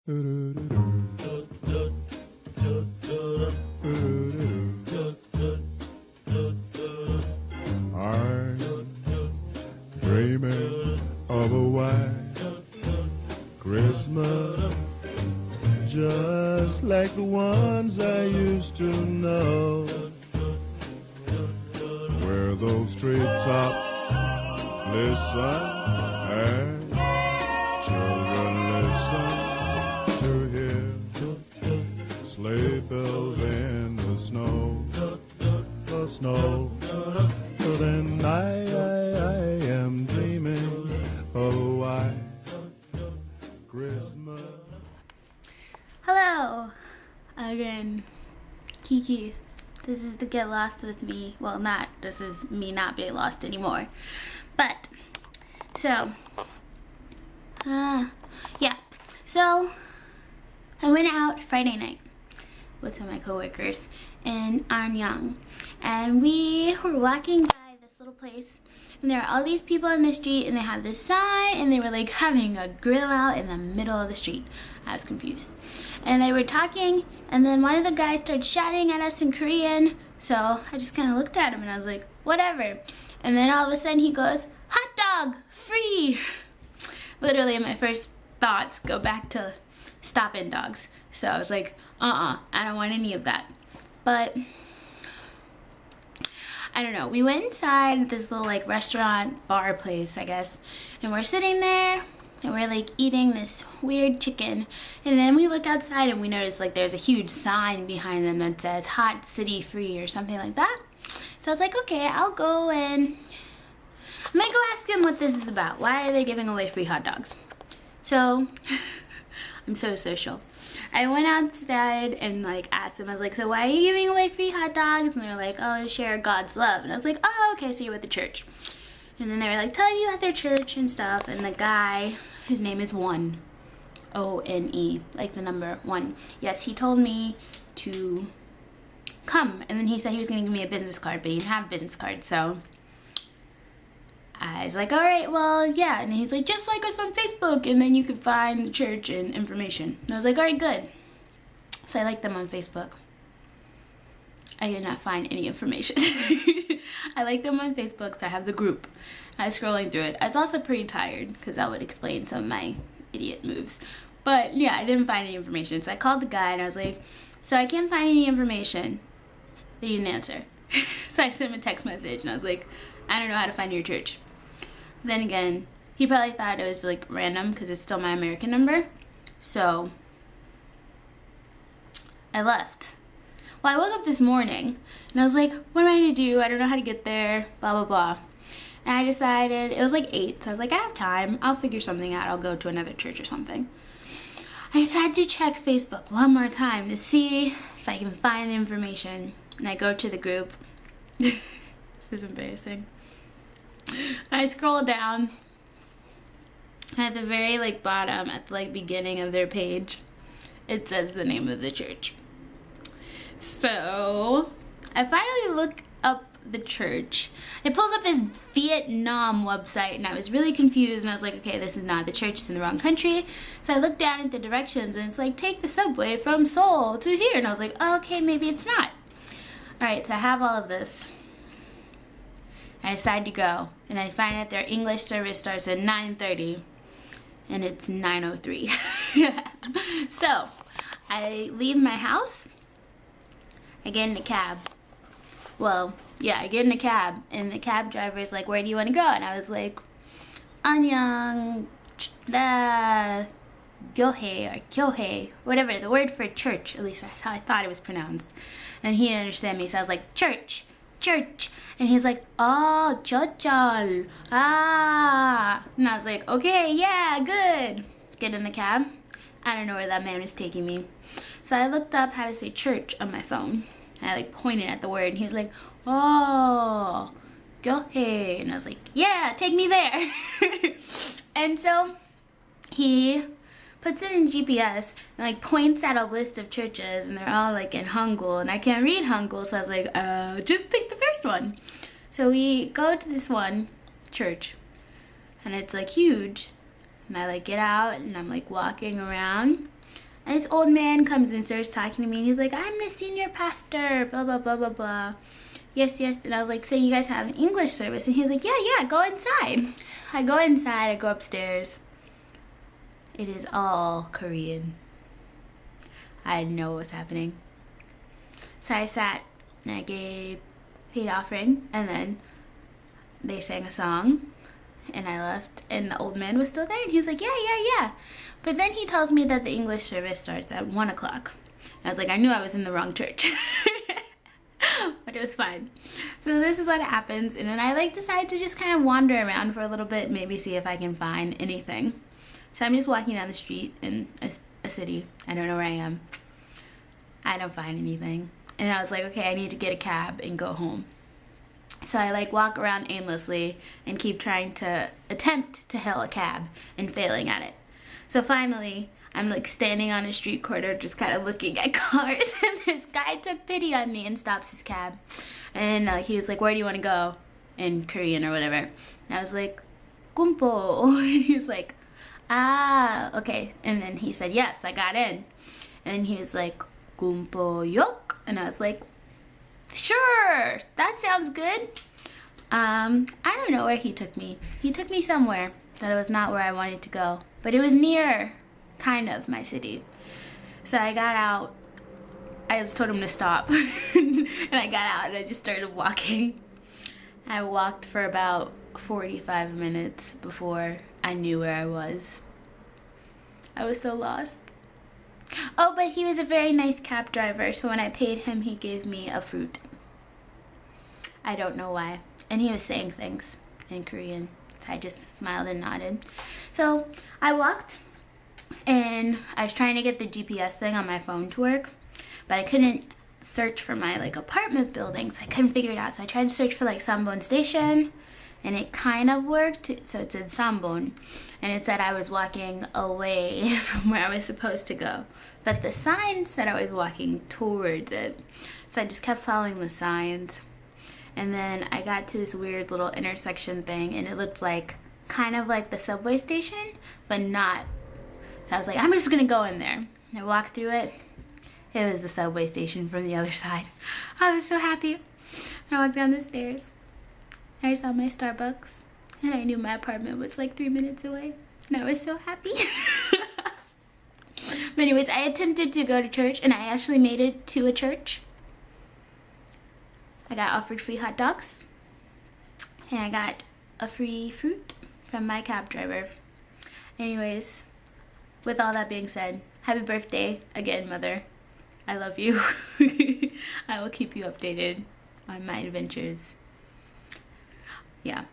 I'm dreaming of a white Christmas, just like the ones I used to know, where those treetops listen and children listen to hear sleigh bells in the snow, the snow. So then I am dreaming of a white Christmas. Hello again, Kiki. This is the Get Lost with Me. Well, this is me not being lost anymore. But, so, yeah. So, I went out Friday night with some of my coworkers in Anyang. And we were walking by this little place. And there are all these people in the street, and they had this sign, and they were like having a grill out in the middle of the street. I was confused. And they were talking, and then one of the guys started shouting at us in Korean. So I just kind of looked at him, and I was like, whatever. And then all of a sudden he goes, hot dog, free. Literally my first thoughts go back to stop-in dogs. So I was like, I don't want any of that. But I don't know, we went inside this little like restaurant bar place, I guess, and we're sitting there and we're like eating this weird chicken, and then we look outside and we notice like there's a huge sign behind them that says hot city free or something like that. So I was like, okay, I'm gonna go ask them what this is about. Why are they giving away free hot dogs? So I'm so social. I went outside and like asked them, I was like, so why are you giving away free hot dogs? And they were like, oh, to share God's love. And I was like, oh, okay, so you're with the church. And then they were like telling you about their church and stuff. And the guy, his name is One, O-N-E, like the number 1. Yes, he told me to come. And then he said he was gonna give me a business card, but he didn't have a business card, so I was like, all right, well, yeah. And he's like, just like us on Facebook, and then you could find the church and information. And I was like, all right, good. So I liked them on Facebook. I did not find any information. I liked them on Facebook, so I have the group. I was scrolling through it. I was also pretty tired, because that would explain some of my idiot moves. But yeah, I didn't find any information. So I called the guy, and I was like, so I can't find any information. He didn't answer. So I sent him a text message, and I was like, I don't know how to find your church. Then again, he probably thought it was like random because it's still my American number. So I left. Well, I woke up this morning and I was like, what am I gonna do? I don't know how to get there, blah, blah, blah. And I decided, it was like 8, so I was like, I have time. I'll figure something out. I'll go to another church or something. I decided to check Facebook one more time to see if I can find the information. And I go to the group. This is embarrassing. I scroll down at the very like bottom, at the like beginning of their page, it says the name of the church. So I finally look up the church. It pulls up this Vietnam website, and I was really confused, and I was like, okay, this is not the church, it's in the wrong country. So I looked down at the directions, and it's like, take the subway from Seoul to here, and I was like, oh, okay, maybe it's not. Alright, so I have all of this. I decide to go, and I find out their English service starts at 9:30, and it's 9:03. So I leave my house, I get in a cab. Well, yeah, I get in a cab, and the cab driver is like, where do you want to go? And I was like, Anyang, Gyohae, or Kyohae, whatever, the word for church, at least that's how I thought it was pronounced. And he didn't understand me, so I was like, church. And he's like, oh, chochol, ah. And I was like, okay, yeah, good. Get in the cab. I don't know where that man was taking me. So I looked up how to say church on my phone. I like pointed at the word, and he was like, oh, Gyohae. And I was like, yeah, take me there. And so he puts it in GPS and like points at a list of churches, and they're all like in Hangul, and I can't read Hangul, so I was like, just pick the first one. So we go to this one church, and it's like huge, and I like get out, and I'm like walking around, And this old man comes and starts talking to me, and he's like, I'm the senior pastor, blah, blah, blah, blah, blah. Yes, yes. And I was like, so you guys have an English service? And he was like, yeah, yeah, go inside. I go inside, I go upstairs. It is all Korean. I didn't know what was happening. So I sat and I paid offering, and then they sang a song, and I left, and the old man was still there, and he was like, yeah, yeah, yeah. But then he tells me that the English service starts at 1 o'clock. I was like, I knew I was in the wrong church. But it was fine. So this is what happens, and then I like decide to just kind of wander around for a little bit, maybe see if I can find anything. So I'm just walking down the street in a city. I don't know where I am. I don't find anything. And I was like, okay, I need to get a cab and go home. So I like walk around aimlessly and keep trying to attempt to hail a cab and failing at it. So finally, I'm like standing on a street corner just kind of looking at cars, and this guy took pity on me and stops his cab. And he was like, where do you want to go? In Korean or whatever. And I was like, Gumpo. And he was like, ah, okay. And then he said, yes, I got in. And then he was like, Gumpo yok. And I was like, sure, that sounds good. I don't know where he took me. He took me somewhere that it was not where I wanted to go. But it was near, kind of, my city. So I got out. I just told him to stop. And I got out and I just started walking. I walked for about 45 minutes before I knew where I was. I was so lost. Oh, but he was a very nice cab driver, so when I paid him, he gave me a fruit. I don't know why. And he was saying things in Korean, so I just smiled and nodded. So I walked, and I was trying to get the GPS thing on my phone to work, but I couldn't search for my like apartment building, so I couldn't figure it out. So I tried to search for like Sambon Station, and it kind of worked. So it said Sambon, and it said I was walking away from where I was supposed to go. But the sign said I was walking towards it. So I just kept following the signs. And then I got to this weird little intersection thing, and it looked like kind of like the subway station, but not. So I was like, I'm just gonna go in there. And I walked through it. It was the subway station from the other side. I was so happy. I walked down the stairs. I saw my Starbucks, and I knew my apartment was like 3 minutes away. And I was so happy. But anyways, I attempted to go to church, and I actually made it to a church. I got offered free hot dogs, and I got a free fruit from my cab driver. Anyways, with all that being said, happy birthday again, Mother. I love you. I will keep you updated on my adventures. Yeah.